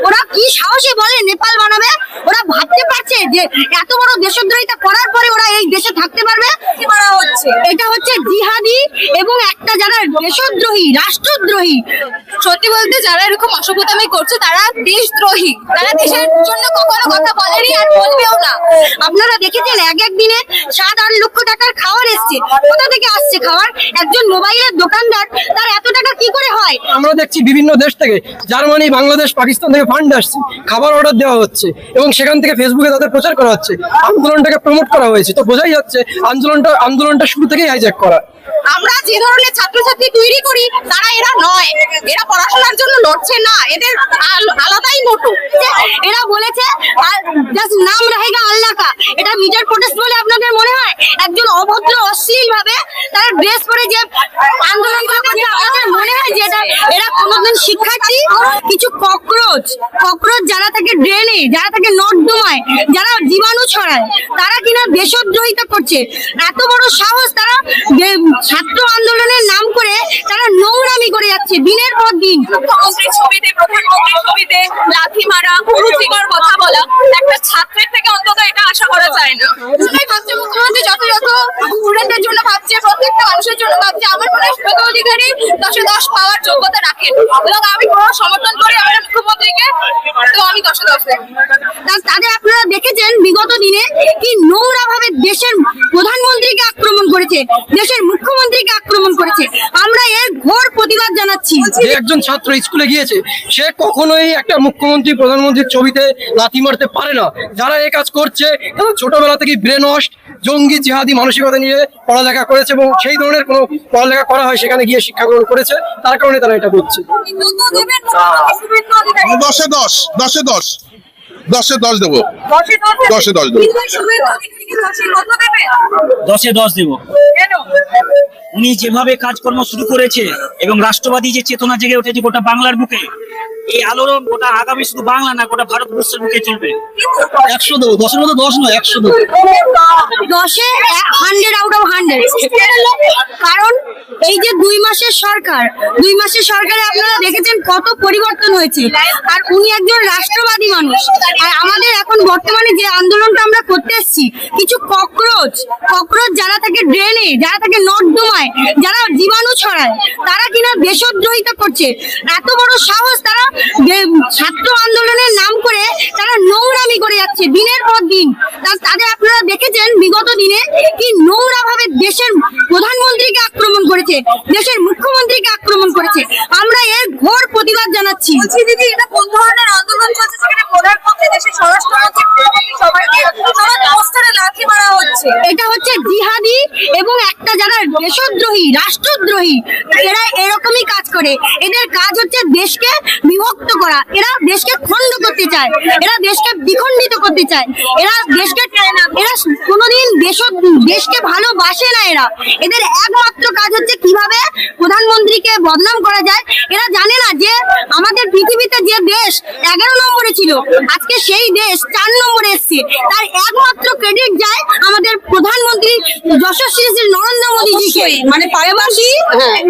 ওরা কি সাহসে বলে নেপাল বানাবে? ওরা ভাবতে পারছে যে এত বড় দেশদ্রোহিতা করার পরে ওরা এই দেশে থাকতে পারবে? কি করা হচ্ছে? এটা হচ্ছে জিহাদি এবং একটা যারা দেশদ্রোহী, রাষ্ট্রদ্রোহী। সত্যি বলতে যারা এরকম অসভ্যতামি করছে তারা দেশদ্রোহী, তারা দেশের জন্য কখনো কথা বলেনি আর বলবেও না। আপনারা দেখেছেন এক দিনে 7-8 লক্ষ টাকার খাবার এসছে। কোথা থেকে আসছে খাবার? একজন মোবাইলের দোকানদার, তার এত টাকা কি করে হয়? আমরা দেখছি বিভিন্ন দেশ থেকে, জার্মানি, বাংলাদেশ, পাকিস্তান থেকে ফান্ড আসছে, খাবার অর্ডার দেওয়া হচ্ছে এবং সেখান থেকে ফেসবুকে তাদের প্রচার করা হচ্ছে, আন্দোলনটাকে প্রমোট করা হয়েছে। তো বোঝাই যাচ্ছে আন্দোলনটা শুরু থেকেই হাইজ্যাক করা। আমরা যে ধরনের ছাত্রছাত্রী তৈরি করি তারা এরা নয়, এরা পড়াশোনার জন্য লড়ছে না, এদের আলাদাই মোটো। এরা বলেছে জাস্ট নাম রহেগা আল্লাহ কা, এটা মিটার প্রোটেস্ট বলে আপনাদের মনে হয়? একজন অভদ্র অশ্লীল ভাবে তারা ড্রেস পরে যে আন্দোলন করছে, আপনাদের মনে হয় যে এরা কোনোদিন শিক্ষার্থী? কিছু ককরোচ যারা থাকে ড্রেনে, যারা থাকে নর্দমায়, যারা জীবাণু ছড়ায়, তারা কিনা দেশদ্রোহিতা করছে। এত বড় সাহস! তারা ছাত্র আন্দোলনের নাম করে তারা নোংরামি করে যাচ্ছে দিনের পর দিন। মুখ্যমন্ত্রীর ছবিতে, প্রধানমন্ত্রীর ছবিতে লাথি মারা, কুরুচিকর কথা বলা, একটা ছাত্রের থেকে অন্তত এটা আশা করা যায় না। তাই ভাবছে মুখ্যমন্ত্রী যথাযথ স্টুডেন্টদের জন্য ভাবছে, প্রত্যেকটা মানুষের জন্য ভাবছে। আমার মনে হয় শুভেন্দু অধিকারী 10-এ 10 পাওয়ার যোগ্যতা রাখেন এবং আমি পুরো সমর্থন করি আমাদের মুখ্যমন্ত্রীকে। তো আমি 10-এ 10 দেব। তাদের আপনারা দেখেছেন বিগত দিনে কি নোংরা ভাবে দেশের প্রধানমন্ত্রীকে আক্রমণ করেছে, দেশের মুখ্যমন্ত্রীকে আক্রমণ করেছে। আমরা এর ঘোর প্রতিবাদ জানাচ্ছি। যে একজন ছাত্র স্কুলে গিয়েছে সে কখনোই একটা মুখ্যমন্ত্রী, প্রধানমন্ত্রীর ছবিতে লাথি মারতে পারে না। যারা এই কাজ করছে তারা ছোটবেলা থেকেই ব্রেন ওয়াশ, জঙ্গি জিহাদি মানসিকতা নিয়ে পড়ালেখা করেছে এবং সেই ধরনের কোনো পড়ালেখা করা হয় সেখানে গিয়ে শিক্ষা গ্রহণ করেছে, তার কারণে তারা এটা করছে। 10-এ 10, 10-এ 10, 10-এ 10 দেবো, 10-এ 10 দেবো। 10-এ 10 দেব। উনি যেভাবে কাজকর্ম শুরু করেছে এবং রাষ্ট্রবাদী যে চেতনা জেগে উঠেছে গোটা বাংলার বুকে, এই আলোড়ন গোটা আগামী শুধু বাংলা না গোটা ভারতবর্ষের বুকে চলবে। 100 দেবো, 10-এর মধ্যে 10 নয়, 100 দেবো। 10-এ 100 আউট অফ 100। কারণ এই যে 2 মাসের সরকারে আপনারা দেখেছেন কত পরিবর্তন হয়েছে। আর উনি একজন রাষ্ট্রবাদী মানুষ। আর আমাদের এখন বর্তমানে যে আন্দোলনটা আমরা করতে এসেছি, কিছু ককরোচ যারা থাকে ড্রেনে, যারা থাকে নর্দমায়, যারা জীবাণু ছড়ায়, তারা কিনা দেশদ্রোহিতা করছে। এত বড় সাহস! তারা ছাত্র আন্দোলনের নাম করে তারা নোংরামি করে যাচ্ছে দিনের পর দিন। তাদের আপনারা দেখেছেন বিগত দিনে কি নোংরা ভাবে দেশের প্রধানমন্ত্রীকে আক্রমণ করেছে, দেশের মুখ্যমন্ত্রীকে আক্রমণ করেছে। আমরা এর ঘোর প্রতিবাদ জানাচ্ছি। দিদি, এটা কোন ধরনের আন্দোলন চলছে যেখানে প্রধানমন্ত্রী, দেশের স্বরাষ্ট্রমন্ত্রী, সবাইকে সবার অবস্থানে লাথি মারা হচ্ছে? এটা হচ্ছে জিহাদি এবং একটা যারা দেশদ্রোহী, রাষ্ট্রদ্রোহী, এরা এরকমই কাজ করে। এদের কাজ হচ্ছে দেশকে বিভক্ত করা, এরা দেশকে খণ্ড করতে চায়, এরা দেশকে বিখণ্ডিত করতে চায়, এরা কোনোদিন দেশকে ভালোবাসে না। এদের একমাত্র কাজ হচ্ছে কিভাবে প্রধানমন্ত্রীকে বদনাম করা যায়। এরা জানে না যে আমাদের পৃথিবীতে যে দেশ 11 নম্বরে ছিল, আজকে সেই দেশ 4 নম্বরে এসছে। তার একমাত্র ক্রেডিট যায় আমাদের প্রধানমন্ত্রী যশস্বী শ্রী নরেন্দ্র মোদীজিকে। মানে পাশাপাশি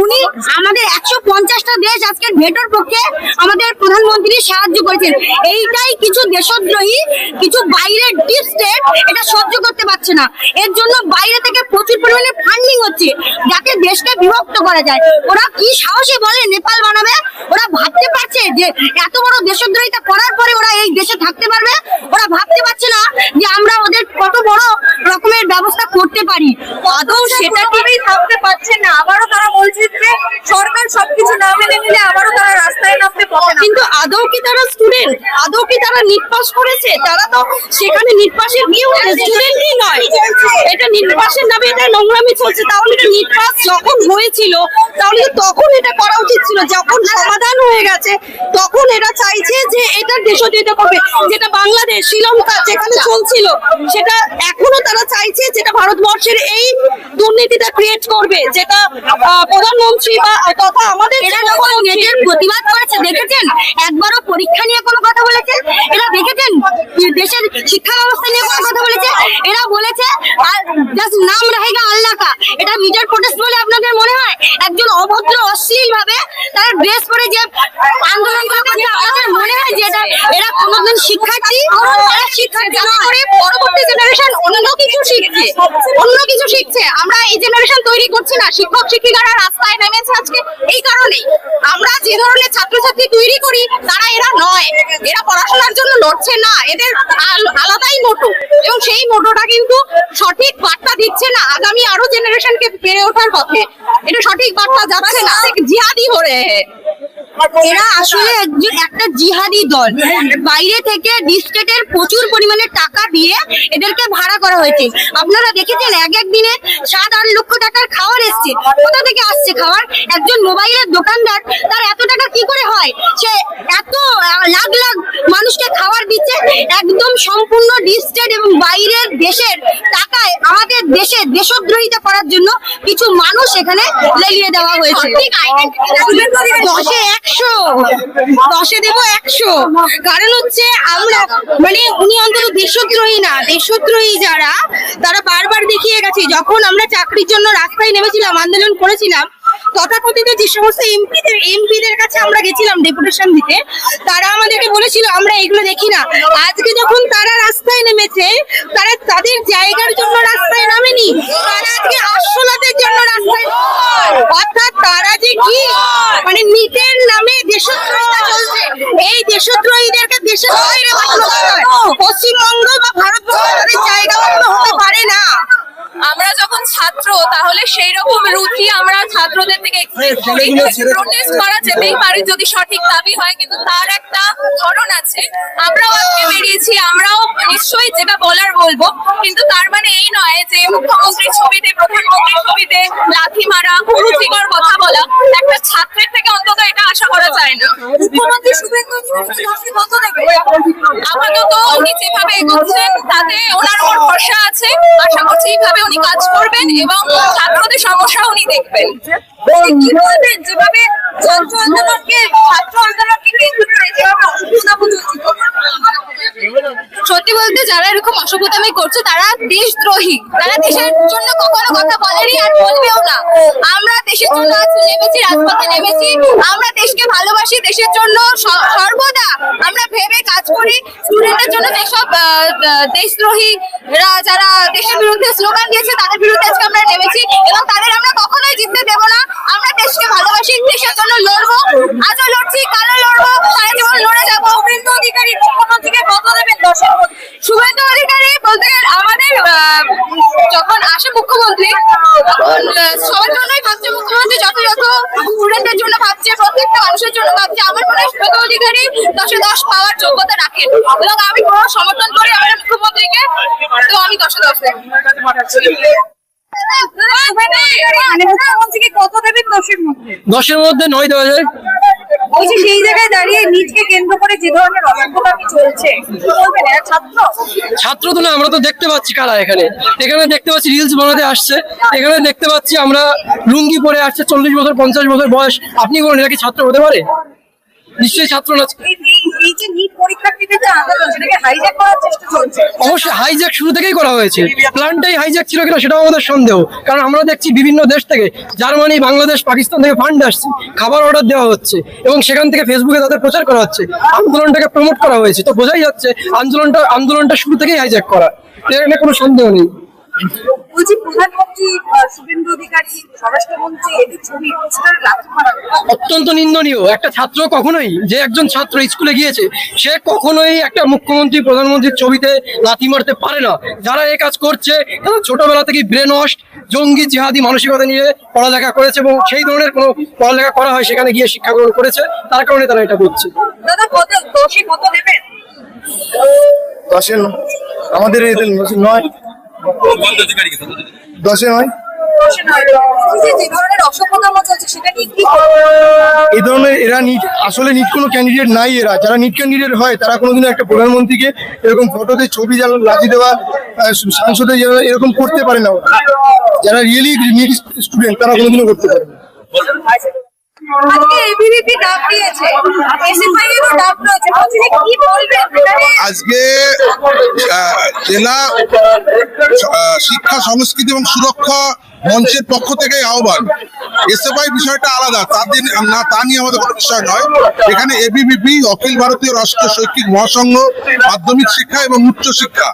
উনি আমাদের 150টা দেশ আজকের ভেটোর পক্ষে আমাদের প্রধানমন্ত্রী সাহায্য করেছেন। এইটাই কিছু দেশদ্রোহী, কিছু বাইরের ডিপ স্টেট এটা সহ্য করতে পারছে না। এর জন্য বাইরে থেকে প্রচুর পরিমাণে ফান্ডিং হচ্ছে যাতে দেশকে বিভক্ত করা যায়। ওরা কি সাহসে বলে নেপাল বানাবে? ওরা ভাবতে পারছে যে এত বড় দেশদ্রোহিতা করার পরে ওরা এই দেশে থাকতে পারবে? ওরা ভাবতে পারছে না যে আমরা ওদের কত বড় রকমের ব্যবস্থা করতে পারি। আদৌ সেটা ভেবেই থাকতে পারছে না। আবারও তারা বলছে যে সরকার সবকিছু না মেনে নিলে আবারও তারা রাস্তায় নামতে পারে। কিন্তু আদৌ কি তারা স্টুডেন্ট? আদৌ কি তারা নিট পাস করেছে? তারা তো সেখানে নিট পাসের কেউ স্টুডেন্টই নয়। এটা নিট পাসের নামে এটা নোংরামি চলছে। তাহলে এটা নিট পাস যখন হয়েছিল তাহলে তখন এটা করা উচিত ছিল। যখন সমাধান হয়ে গেছে তখন এরা চাইছে যে এটা দেশদ্রোহিতা করবে, যেটা বাংলাদেশ, শ্রীলঙ্কা যেখানে চলছিল সেটা এখনো তারা চাইছে যেটা ভারতবর্ষের এই দুর্নীতিটা ক্রিয়েট করবে, যেটা প্রধানমন্ত্রী বা তথা আমাদের এরা যখন নিজের প্রতিবাদ করেছে দেখেছেন একবারও পরীক্ষা নিয়ে কোনো কথা বলেছে? এরা দেখেছেন দেশের শিক্ষা ব্যবস্থা নিয়ে কোনো কথা বলেছে? এরা বলেছে জাস্ট নাম রহেগা আল্লাহ কা, এটা মিটার প্রোটেস্ট বলে আপনাদের মনে হয়? একজন অভদ্র অশ্লীল ভাবে তারা ড্রেস পরে যে আন্দোলন করছে, আপনাদের মনে হয় যে এটা এরা কোনোদিন শিক্ষার্থী, এরা শিক্ষার্থী যাতে নয়। করে পরবর্তী জেনারেশন অন্য কিছু শিখছে। আমরা এই জেনারেশন তৈরি করছি না, শিক্ষক শিক্ষিকারা রাস্তায় নেমেছে আজকে এই কারণেই। আমরা যে ধরনের ছাত্রছাত্রী তৈরি করি তারা এরা নয়, এরা পড়াশোনার জন্য লড়ছে না, এদের আলাদাই মোটো, এবং সেই মোটোটা কিন্তু সঠিক বার্তা দিচ্ছে না আগামী আরো জেনারেশনকে বেড়ে ওঠার পথে। এটা সঠিক বার্তা যাচ্ছে না, জিহাদি हो रहे हैं। এরা আসলে একটা জিহাদি দল। বাইরে থেকে ডিস্ট্রিক্টের প্রচুর পরিমাণে টাকা দিয়ে এদেরকে ভাড়া করা হয়েছে। আপনারা দেখেছেন এক এক দিনে 7-8 লক্ষ টাকার খাবার এসছে। কোথা থেকে আসছে খাবার? একজন মোবাইলের দোকানদার, তার এত টাকা কি করে হয়? সে এত লাখ লাখ মানুষকে খাবার দিচ্ছে একদম সম্পূর্ণ ডিস্ট্রিক্ট এবং বাইরের দেশের টাকায়। আমাদের দেশে দেশদ্রোহিতা করার জন্য কিছু মানুষ এখানে লেলিয়ে দেওয়া হয়েছে। সঠিক identity 10-এ দেবো 100। কারণ হচ্ছে আমরা মানে উনি অন্তত দেশদ্রোহী না, দেশদ্রোহী যারা তারা বারবার দেখিয়ে গেছে। যখন আমরা চাকরির জন্য রাস্তায় নেমেছিলাম, আন্দোলন করেছিলাম, তথাকথিত যে সমস্ত এমপিদের কাছে আমরা গেছিলাম ডেপুটেশন দিতে, তারা আমাদেরকে বলেছিল আমরা এগুলো দেখি না। আজকে যখন তারা রাস্তায় নেমেছে, তারা তাদের জায়গার জন্য রাস্তায় নামেনি, তারা আজকে আশ্বলাতের জন্য রাস্তায় নেমেছে। অর্থাৎ তারা যে কি মানে নিটের নামে দেশদ্রোহিতা চলছে, এই দেশদ্রোহীদেরকে দেশের বাইরে পাঠানো দরকার। পশ্চিমবঙ্গ বা ভারতবর্ষ তাদের জায়গা হতে পারে না। আমরা যখন ছাত্র তাহলে সেই রকম রুচি আমরা ছাত্রদের থেকে প্রোটেস্ট করা যেতেই পারে যদি সঠিক দাবি হয়, কিন্তু তার একটা ধরন আছে। আমরাও আজকে বেরিয়েছি, আমরাও নিশ্চয়ই যেটা বলার বলবো, কিন্তু তার মানে এই নয় যে মুখ্যমন্ত্রীর ছবিতে, প্রধানমন্ত্রীর ছবিতে লাথি মারা, কুরুচিকর কথা বলা একটা ছাত্রের থেকে অন্তত এটা আশা করা যায় না। মুখ্যমন্ত্রী শুভেন্দু অধিকারী কত দেবে? আপাতত উনি যেভাবে এগোচ্ছেন তাতে ওনার উপর ভরসা আছে। আশা করছি এইভাবে উনি কাজ করবেন এবং ছাত্রদের সমস্যা উনি দেখবেন। কি বলবেন যেভাবে ছাত্র আন্দোলনকে কেন্দ্র করে যেভাবে অসুবিধা সত্যি বলতে যারা এরকম অসভ্যতামি করছে তারা দেশদ্রোহী, তারা দেশের জন্য কখনো কথা বলেনি আর বলবেও না। আমরা দেশের জন্য আজ নেমেছি, রাজপথে নেমেছি, আমরা দেশকে ভালোবাসি, দেশের জন্য সর্বদা আমরা ভেবে কাজ করি। স্টুডেন্টের জন্য যেসব দেশদ্রোহীরা যারা দেশের বিরুদ্ধে স্লোগান দিয়েছে তাদের বিরুদ্ধে আজকে আমরা নেমেছি এবং তাদের আমরা কখনোই জিততে দেব না। আমরা দেশকে ভালোবাসি, দেশের জন্য লড়বো, আজও লড়ছি, কালও লড়বো, সারা জীবন লড়ে যাবো। শুভেন্দু অধিকারী মুখ্যমন্ত্রীকে কত দেবেন? শুভেন্দু অধিকারী বলতে গেলে আমাদের যখন আসে মুখ্যমন্ত্রী তখন সবার জন্যই ভাবছে মুখ্যমন্ত্রী, যথাযথ স্টুডেন্টের জন্য ভাবছে, প্রত্যেকটা মানুষের জন্য ভাবছে। আমার মনে হয় শুভেন্দু অধিকারী 10-এ 10 পাওয়ার যোগ্যতা রাখেন এবং আমি পুরো সমর্থন করি আমাদের মুখ্যমন্ত্রীকে। তো আমি 10-এ 10 দেব। মুখ্যমন্ত্রীকে কত দেবেন 10-এর মধ্যে? 10-এর মধ্যে 9 দেওয়া যায়। ওই যে সেই জায়গায় দাঁড়িয়ে নিজকে কেন্দ্র করে যে ধরনের অসভ্যতামি চলছে, কি বলবেন? এরা ছাত্র ছাত্র তো না, আমরা তো দেখতে পাচ্ছি কারা এখানে দেখতে পাচ্ছি রিলস বানাতে আসছে, এখানে দেখতে পাচ্ছি আমরা লুঙ্গি পরে আসছে 40 বছর 50 বছর বয়স। আপনি বলেন এরা কি ছাত্র হতে পারে? নিশ্চয়ই ছাত্র না। এই যে নিট পরীক্ষার্থীদের যে আন্দোলন সেটাকে হাইজ্যাক করার চেষ্টা চলছে। অবশ্যই হাইজ্যাক শুরু থেকেই করা হয়েছে, প্ল্যানটাই হাইজ্যাক ছিল কিনা সেটাও আমাদের সন্দেহ। কারণ আমরা দেখছি বিভিন্ন দেশ থেকে, জার্মানি, বাংলাদেশ, পাকিস্তান থেকে ফান্ড আসছে, খাবার অর্ডার দেওয়া হচ্ছে এবং সেখান থেকে ফেসবুকে তাদের প্রচার করা হচ্ছে, আন্দোলনটাকে প্রমোট করা হয়েছে। তো বোঝাই যাচ্ছে আন্দোলনটা শুরু থেকেই হাইজ্যাক করা, এখানে কোনো সন্দেহ নেই। বলছি প্রধানমন্ত্রী শুভেন্দু অধিকারী, স্বরাষ্ট্রমন্ত্রী এদের ছবি পোস্টারে লাথি মারা অত্যন্ত নিন্দনীয়। একটা ছাত্র কখনোই, যে একজন ছাত্র স্কুলে গিয়েছে, সে কখনোই একটা মুখ্যমন্ত্রী, প্রধানমন্ত্রীর ছবিতে লাথি মারতে পারে না। যারা এই কাজ করছে তারা ছোটবেলা থেকেই ব্রেন ওয়াশ, জঙ্গি জিহাদি মানসিকতা নিয়ে পড়ালেখা করেছে এবং সেই ধরনের কোনো পড়ালেখা করা হয় সেখানে গিয়ে শিক্ষা গ্রহণ করেছে, তার কারণে তারা এটা করছে। দাদা কত 10-এ কত দেবেন? 10-এ আমাদের 9, 10-এ 9। যে ধরনের অসভ্যতামি চলছে সেটা কি এই ধরনের এরা আসলে নিট কোনো ক্যান্ডিডেট নাই। এরা যারা নিট ক্যান্ডিডেট হয় তারা কোনোদিনও একটা প্রধানমন্ত্রীকে এরকম ফটোতে ছবি লাথি দেওয়া, সাংসদে এরকম করতে পারে না। যারা রিয়েলি নিট স্টুডেন্ট তারা কোনোদিনও করতে পারে না। আজকে এবিভিপি ডাক দিয়েছে, এসএফআই এরও ডাক রয়েছে, বলছি কি বলবেন? আজকে জেলা শিক্ষা সংস্কৃতি এবং সুরক্ষা মঞ্চের পক্ষ থেকে আহ্বান এসএফআই বিষয়টা আলাদা, তা নিয়ে আমাদের কোনো বিষয় নয়। এখানে এবিভিপি, অখিল ভারতীয় রাষ্ট্রীয় শৈক্ষিক মহাসংঘ, মাধ্যমিক শিক্ষা এবং উচ্চ শিক্ষা,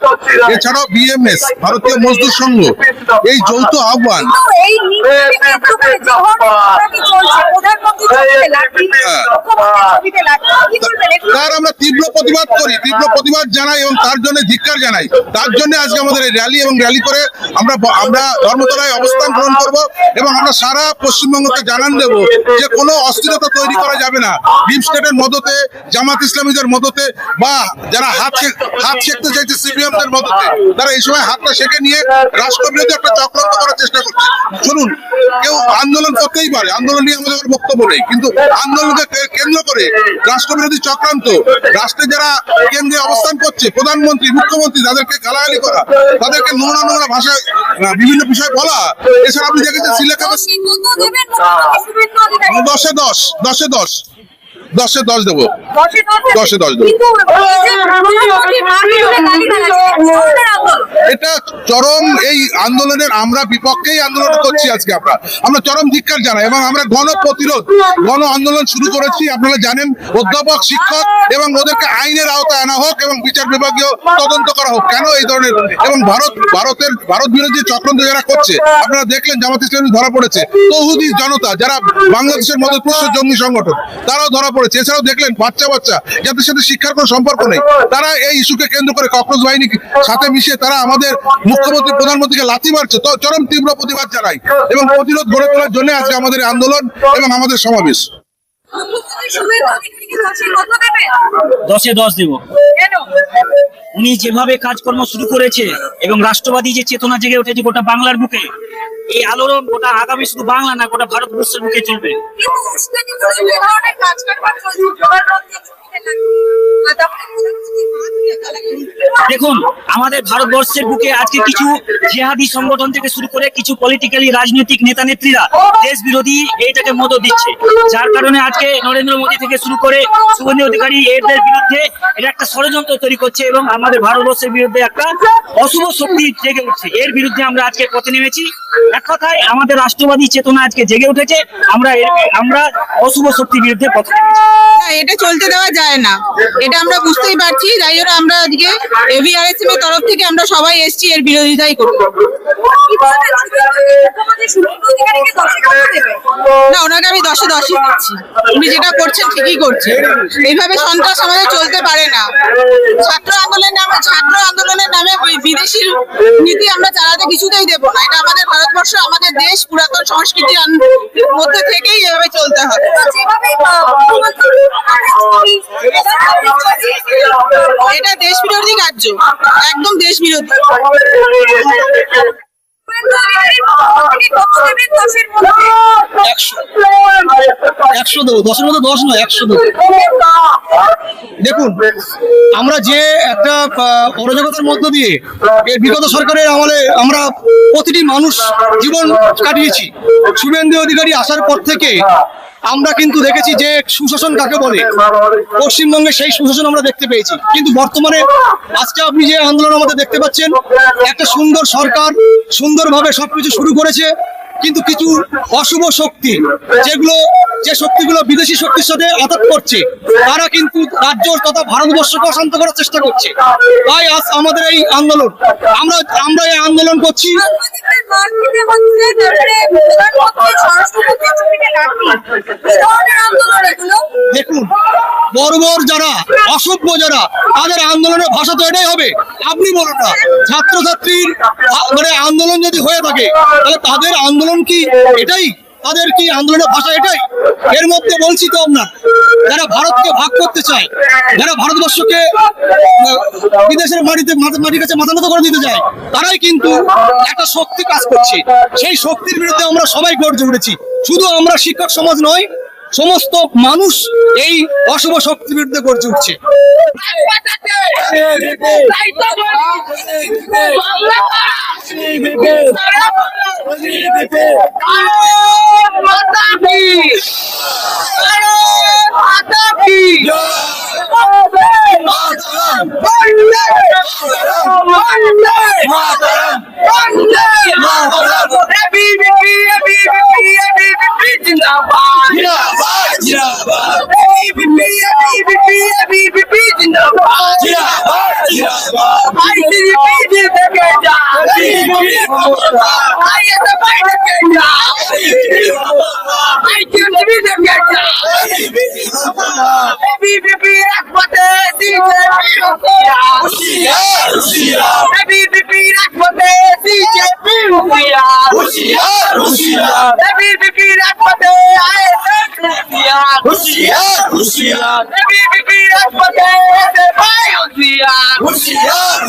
এছাড়াও বিএমএস, ভারতীয় মজদুর সংঘ, এই যৌথ আহ্বান। এই নীতিকে কেন্দ্র করে যে ঘটনাটি চলছে, প্রধানমন্ত্রী ছবিতে লাঠি, মুখ্যমন্ত্রী ছবিতে লাঠি, কি বলবেন একটু? তার আমরা তীব্র প্রতিবাদ করি, তীব্র প্রতিবাদ জানাই এবং তার জন্য ধিক্কার জানাই। তার জন্য আজকে আমাদের এই র্যালি এবং র্যালি করে আমরা ধর্মতলায় অবস্থান গ্রহণ করব এবং আমরা সারা পশ্চিমবঙ্গকে জানান দেব যে কোনো অস্থিরতা তৈরি করা যাবে না। ডিপ স্টেটের মদতে, জামাত ইসলামীদের মদতে, বা যারা হাত শেখতে চাইছে সিপিএমদের মদতে, তারা এই সময় হাতটা শেখে নিয়ে রাষ্ট্রবিরোধী একটা চক্রান্ত করার চেষ্টা করছে। শুনুন, কেউ আন্দোলন করতেই পারে, আন্দোলন নিয়ে আমাদের কোনো বক্তব্য নেই, কিন্তু আন্দোলনকে কেন্দ্র করে রাষ্ট্রবিরোধী চক্রান্ত, রাষ্ট্রে যারা কেন্দ্রে অবস্থান করছে, প্রধানমন্ত্রী, মুখ্যমন্ত্রী, তাদেরকে গালাগালি করা, তাদেরকে নোংরা নোংরা ভাষায় বিভিন্ন বিষয় বলা। এছাড়া আপনি দেখেছেন সিলেটে দোষী কত দেবেন মুখ্যমন্ত্রী শুভেন্দু অধিকারী? 10-এ 10, 10-এ 10, 10-এ 10 দেবো। 10-এ 10-এ 10 দেবো। কিন্তু এই যে প্রধানমন্ত্রী মাকে তুলে গালিগালাজ, কি ধরনের আন্দোলন? এটা চরম, এই আন্দোলনের আমরা বিপক্ষেই আন্দোলন করছি। আজকে আমরা চরম ধিক্কার জানাই এবং আমরা গণ আন্দোলন শুরু করেছি। আপনারা জানেন, অধ্যাপক, শিক্ষক এবং ওদেরকে আইনের আওতায় আনা হোক এবং বিচার বিভাগীয় তদন্ত করা হোক। কেন এই ধরনের, এবং ভারত বিরোধী চক্রান্ত যারা করছে, আপনারা দেখলেন জামাত ইসলামী ধরা পড়েছে, তৌহিদি জনতা যারা বাংলাদেশের মতো উৎকৃষ্ট জঙ্গি সংগঠন, তারাও ধরা পড়েছে। এছাড়াও দেখলেন বাচ্চা যাদের সাথে শিক্ষার কোনো সম্পর্ক নেই, তারা এই ইস্যুকে কেন্দ্র করে ককরোচ বাহিনীর সাথে মিশে তারা আমাদের মুখ্যমন্ত্রী, প্রধানমন্ত্রীকে লাথি মারছে। তো চরম তীব্র প্রতিবাদ জানাই এবং প্রতিরোধ গড়ে তোলার জন্য আজকে আমাদের এই আন্দোলন এবং আমাদের সমাবেশ। মুখ্যমন্ত্রী শুভেন্দু অধিকারীকে দোষী কত দেবেন? 10-এ 10 দেব। কেন? উনি যেভাবে কাজকর্ম শুরু করেছে এবং রাষ্ট্রবাদী যে চেতনা জেগে উঠেছে গোটা বাংলার বুকে, এই আলোড়ন গোটা আগামী শুধু বাংলা না, গোটা ভারতবর্ষের বুকে চলবে। কিন্তু উস্কানি করে যে ধরনের কাজকর্ম চলছে, প্রধানমন্ত্রী ছবিতে লাঠি, তারপরে প্রধানমন্ত্রী মা তুলে গালাগালি। দেখুন, আমাদের ভারতবর্ষের বুকে আজকে কিছু জিহাদি সংগঠন থেকে শুরু করে কিছু পলিটিক্যালি রাজনৈতিক নেতা নেত্রীরা দেশ বিরোধী এইটাকে মদত দিচ্ছে, যার কারণে আজকে নরেন্দ্র মোদী থেকে শুরু করে শুভেন্দু অধিকারী এদের বিরুদ্ধে এটা একটা ষড়যন্ত্র তৈরি করছে এবং আমাদের ভারতবর্ষের বিরুদ্ধে একটা অশুভ শক্তি জেগে উঠছে। এর বিরুদ্ধে আমরা আজকে পথে নেমেছি। এক কথায় আমাদের রাষ্ট্রবাদী চেতনা আজকে জেগে উঠেছে। আমরা অশুভ শক্তির বিরুদ্ধে পথে নেমেছি। না, এটা চলতে দেওয়া যায় না, এটা আমরা বুঝতেই পারছি। তাই জন্য আমরা আজকে এভিআরএসএম এর তরফ থেকে আমরা সবাই এসছি এর বিরোধিতাই করবো। কি বলবেন, মুখ্যমন্ত্রী শুভেন্দু অধিকারীকে দোষী কত দেবেন? না, ওনাকে আমি 10-এ 10ই দিচ্ছি। উনি যেটা করছেন ঠিকই করছেন। এইভাবে সন্ত্রাস আমাদের চলতে পারে না। ছাত্র আন্দোলনের নামে বিদেশি নীতি আমরা চালাতে কিছুতেই দেবো না। এটা আমাদের ভারতবর্ষ, আমাদের দেশ, পুরাতন সংস্কৃতির মধ্যে থেকেই এভাবে চলতে হবে। যেভাবে মুখ্যমন্ত্রী এটা দেশ বিরোধী কার্য, একদম দেশ বিরোধী। শুভেন্দু অধিকারী মুখ্যমন্ত্রীকে কত দেবেন 10-এর মধ্যে? 100 দেবো। 10-এর মধ্যে 10 নয়, 100 দেবো। দেখুন, আমরা যে একটা অরাজকতার মধ্য দিয়ে এই বিগত সরকারের আমলে আমরা প্রতিটি মানুষ জীবন কাটিয়েছি। শুভেন্দু অধিকারী আসার পর থেকে আমরা কিন্তু দেখেছি যে সুশাসন কাকে বলে। পশ্চিমবঙ্গে সেই সুশাসন আমরা দেখতে পেয়েছি, কিন্তু বর্তমানে আজকে আপনি যে আন্দোলন আমাদের দেখতে পাচ্ছেন, একটা সুন্দর সরকার সুন্দরভাবে সবকিছু শুরু করেছে, কিন্তু কিছু অশুভ শক্তি, যে শক্তিগুলো বিদেশি শক্তির সাথে আঘাত করছে, তারা কিন্তু রাজ্য তথা ভারতবর্ষকে অশান্ত করার চেষ্টা করছে। তাই আজ আমাদের এই আন্দোলন, আমরা এই আন্দোলন করছি। সাংবাদিকদের মারপিটে হচ্ছে, তারপরে প্রধানমন্ত্রী স্বরাষ্ট্রমন্ত্রী ছবিতে লাঠি, কি ধরনের আন্দোলন এগুলো? দেখুন, বর্বর যারা, অসভ্য যারা, তাদের আন্দোলনের ভাষা তো এটাই হবে। আপনি বলুন না, ছাত্রছাত্রীর মানে আন্দোলন যদি হয়ে থাকে, তাহলে তাদের আন্দোলন কি এটাই? তাদের কি আন্দোলনের ভাষা এটাই? এর মধ্যে বলছি তো আপনার, যারা ভারতকে ভাগ করতে চায়, যারা ভারতবর্ষকে বিদেশের মাটির কাছে মাথা নত করে দিতে চায়, তারাই কিন্তু একটা শক্তি কাজ করছে। সেই শক্তির বিরুদ্ধে আমরা সবাই গর্জে উঠেছি। শুধু আমরা শিক্ষক সমাজ নয়, সমস্ত মানুষ এই অশুভ শক্তির বিরুদ্ধে গর্জে উঠছে। Happy ABVP রাজপথে BJP হুঁশিয়ার ABVP রাজপথে হুঁশিয়ার ABVP রাজপথে হুঁশিয়ার